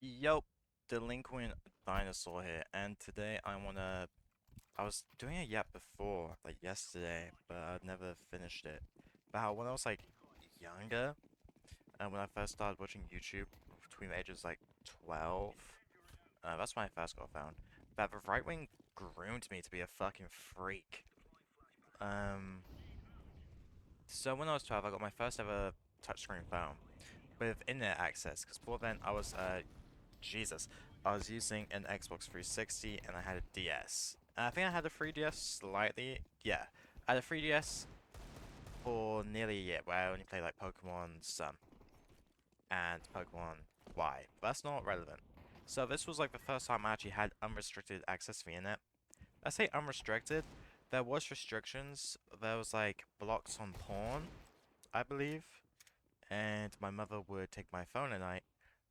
Yo, delinquent dinosaur here, and today I was doing a yap before, like yesterday, but I'd never finished it. About when I was like younger, and when I first started watching YouTube between the ages like 12, that's when I first got found. But the right wing groomed me to be a fucking freak. Um, so when I was 12, I got my first ever touchscreen phone with internet access, because before then I was Jesus. I was using an Xbox 360 and I had a DS. And I think I had a 3DS slightly. Yeah. I had a 3DS for nearly a year where I only played like Pokemon Sun and Pokemon Y. But that's not relevant. So this was like the first time I actually had unrestricted access to the internet. I say unrestricted. There was restrictions. There was like blocks on porn, I believe. And my mother would take my phone at night,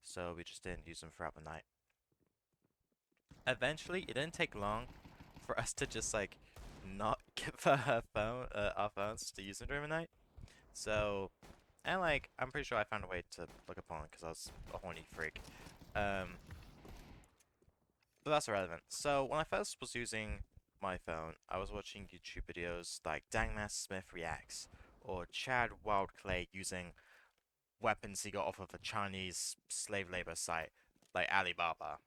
so we just didn't use them throughout the night. Eventually, it didn't take long for us to just like not give her phone, our phones to use them during the night. So, and like, I'm pretty sure I found a way to look upon it because I was a horny freak. Um, but that's irrelevant. So when I first was using my phone, I was watching YouTube videos like Dangmas Smith Reacts or Chad Wildclay using weapons he got off of a Chinese slave labor site like Alibaba.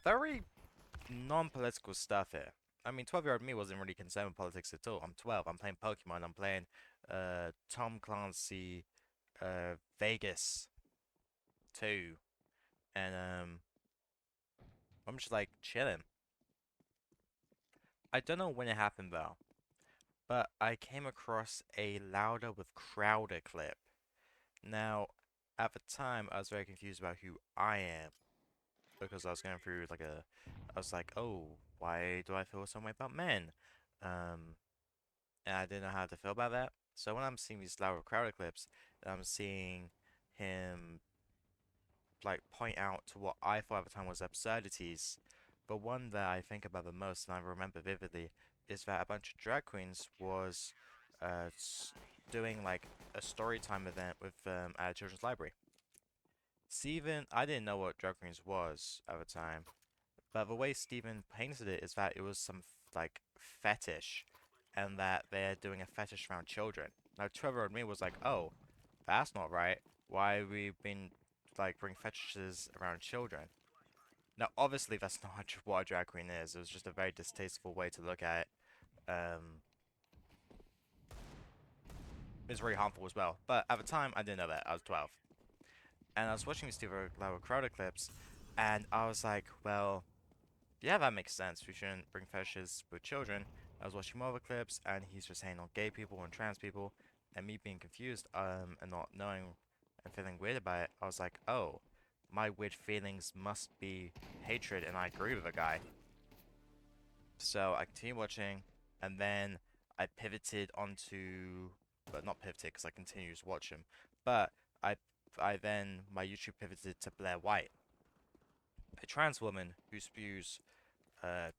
Very non-political stuff here. I mean, 12-year-old me wasn't really concerned with politics at all. I'm 12. I'm playing Pokemon. I'm playing Tom Clancy Vegas 2. And I'm just like chilling. I don't know when it happened though, but I came across a Louder with Crowder clip. Now, at the time, I was very confused about who I am because I was going through like I was like, oh, why do I feel some way about men? Um, and I didn't know how to feel about that. So when I'm seeing these Laura Crowder clips, I'm seeing him like point out to what I thought at the time was absurdities. But one that I think about the most and I remember vividly is that a bunch of drag queens was uh, doing like a story time event with at a children's library. Steven, I didn't know what drag queens was at the time, but the way Steven painted it is that it was some like fetish, and that they're doing a fetish around children. Now Trevor and me was like, "Oh, that's not right. Why we've been like bring fetishes around children?" Now, obviously, that's not what a drag queen is. It was just a very distasteful way to look at it. It's very harmful as well. But at the time, I didn't know that. I was 12, and I was watching these Steve Crowder clips, and I was like, "Well, yeah, that makes sense. We shouldn't bring fetishes with children." I was watching more of the clips, and he's just saying on gay people and trans people, and me being confused, and not knowing and feeling weird about it. I was like, oh, my weird feelings must be hatred, and I agree with the guy. So I continued watching, and then I pivoted onto, but not pivoted because I continued to watch him, but I, I then my YouTube pivoted to Blair White, a trans woman who spews uh,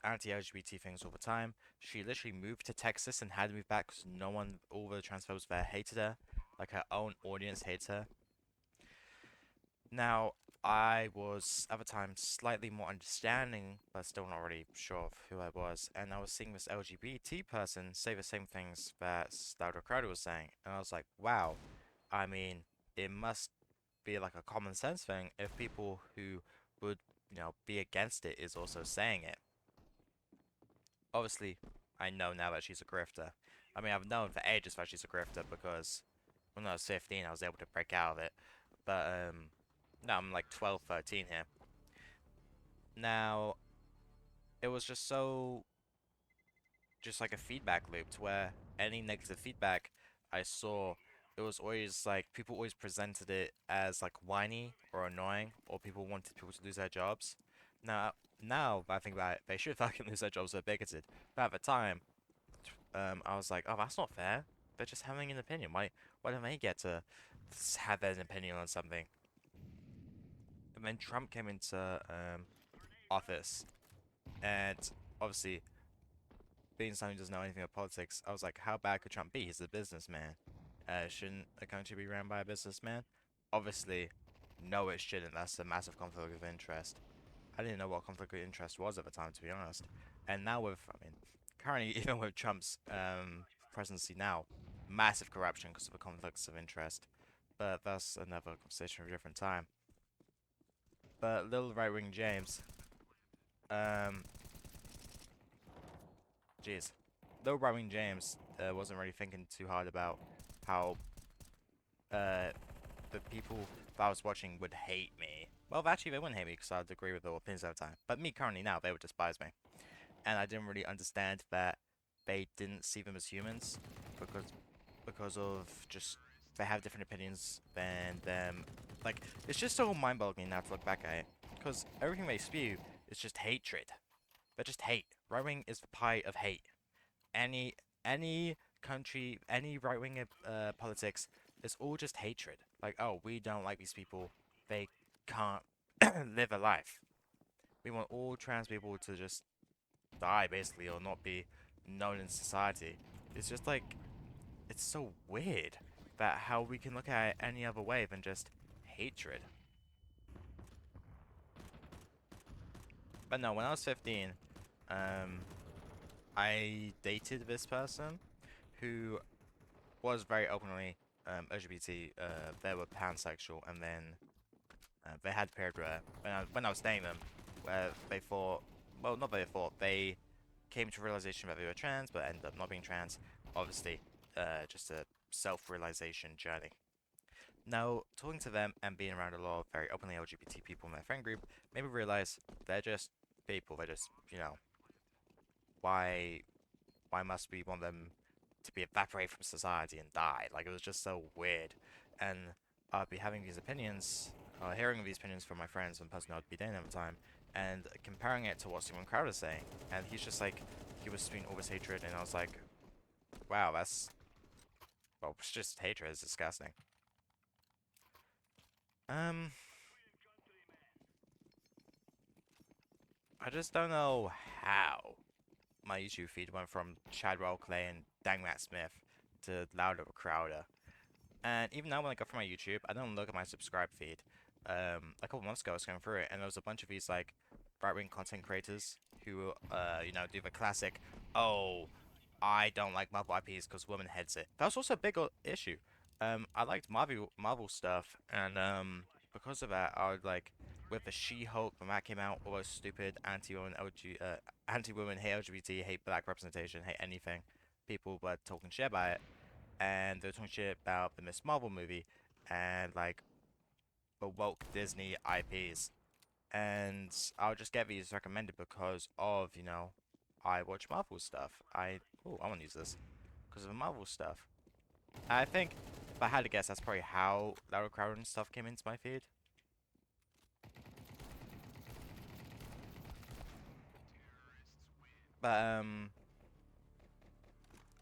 anti-LGBT things all the time. She literally moved to Texas and had to move back because no one, all the transphobes there hated her. Like her own audience hates her. Now, I was at the time slightly more understanding, but still not really sure of who I was. And I was seeing this LGBT person say the same things that Louder Crowder was saying. And I was like, wow, I mean, it must be like a common sense thing if people who would, be against it is also saying it. Obviously, I know now that she's a grifter. I mean, I've known for ages that she's a grifter because when I was 15, I was able to break out of it. But, now I'm like 12, 13 here. Now, it was just so, just like a feedback loop to where any negative feedback I saw, it was always like people always presented it as like whiny or annoying, or people wanted people to lose their jobs. Now I think about it, they should fucking lose their jobs, they're bigoted. But at the time, I was like, oh, that's not fair. They're just having an opinion. Why don't they get to have an opinion on something? And then Trump came into office, and obviously, being someone who doesn't know anything about politics, I was like, how bad could Trump be? He's a businessman. Shouldn't a country be ran by a businessman? Obviously, No, it shouldn't. That's a massive conflict of interest. I didn't know what conflict of interest was at the time, to be honest. And now with, I mean, currently even with Trump's presidency now, massive corruption because of the conflicts of interest. But that's another conversation for a different time. But little right-wing James, um, jeez, little right-wing James wasn't really thinking too hard about how uh the people that I was watching would hate me. Well, actually, they wouldn't hate me because I'd agree with their opinions at the time. But me currently now, they would despise me. And I didn't really understand that they didn't see them as humans because of just they have different opinions than them. Like it's just so mind-boggling now to look back at it because everything they spew is just hatred. They're just hate. Right wing is the pie of hate. Any any country, any right wing politics is all just hatred. Like oh, we don't like these people. They can't live a life. We want all trans people to just die basically or not be known in society. It's just like it's so weird that how we can look at it any other way than just hatred. But no, when I was 15, um, I dated this person who was very openly LGBT. They were pansexual, and then they had a period where when I was dating them, where they thought, well, not they thought, they came to realization that they were trans, but ended up not being trans. Obviously, just a self-realization journey. Now, talking to them and being around a lot of very openly LGBT people in their friend group made me realize they're just people. They're just, why must we want them to be evaporated from society and die? Like, it was just so weird. And I'd be having these opinions, hearing these opinions from my friends and the person I'd be dating at the time, and comparing it to what Simon Crowder's saying. And he's just like, he was spewing all this hatred, and I was like, wow, well, it's just hatred. It's disgusting. Um, I just don't know how my YouTube feed went from Chadwell Clay and Dang Matt Smith to Louder Crowder. And even now, when I go through my YouTube, I don't look at my subscribe feed. A couple months ago, I was going through it, and there was a bunch of these like right-wing content creators who, do the classic, "Oh, I don't like Marvel IPs because women heads it." That was also a big issue. I liked Marvel stuff, and because of that, I would like with the She-Hulk when that came out, all those stupid anti-women, hate LGBT, hate black representation, hate anything. People were talking shit about it, and they were talking shit about the Miss Marvel movie, and like the woke Disney IPs. And I'll just get these recommended because of, I watch Marvel stuff. I want to use this because of the Marvel stuff. I think if I had to guess, that's probably how Lara Crown stuff came into my feed. But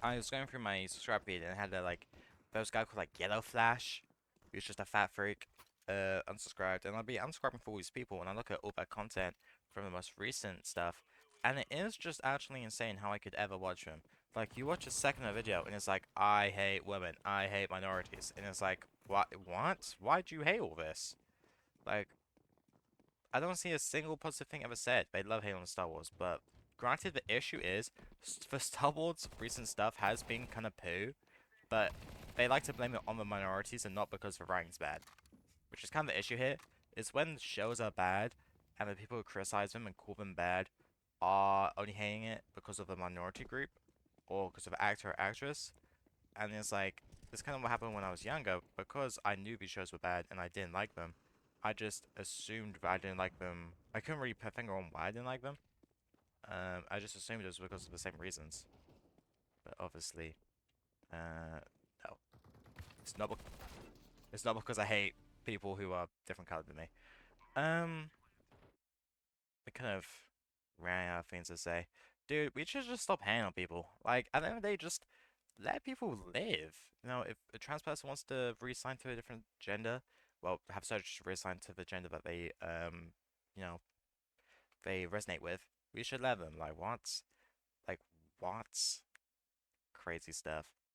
I was going through my subscribe feed and it had there was a guy called like Yellow Flash, who's just a fat freak, unsubscribed, and I'll be unsubscribing for all these people and I look at all their content from the most recent stuff, and it is just actually insane how I could ever watch them. Like you watch a second of a video and it's like I hate women, I hate minorities, and it's like what? Why do you hate all this? Like I don't see a single positive thing ever said. They love hating on Star Wars, but granted, the issue is for Star Wars, recent stuff has been kind of poo, but they like to blame it on the minorities and not because the writing's bad, which is kind of the issue here. Is when shows are bad and the people who criticize them and call them bad are only hating it because of the minority group or because of the actor or actress, and it's like it's kind of what happened when I was younger because I knew these shows were bad and I didn't like them. I just assumed that I didn't like them. I couldn't really put a finger on why I didn't like them. I just assumed it was because of the same reasons. But obviously, no. It's not. It's not because I hate people who are different colored than me. Um, I kind of ran out of things to say. Dude, we should just stop hating on people. Like, at the end of the day, just let people live. If a trans person wants to reassign to a different gender, well, have surgery to reassign to the gender that you know, they resonate with, we should let them. Like, what? Like, what? Crazy stuff.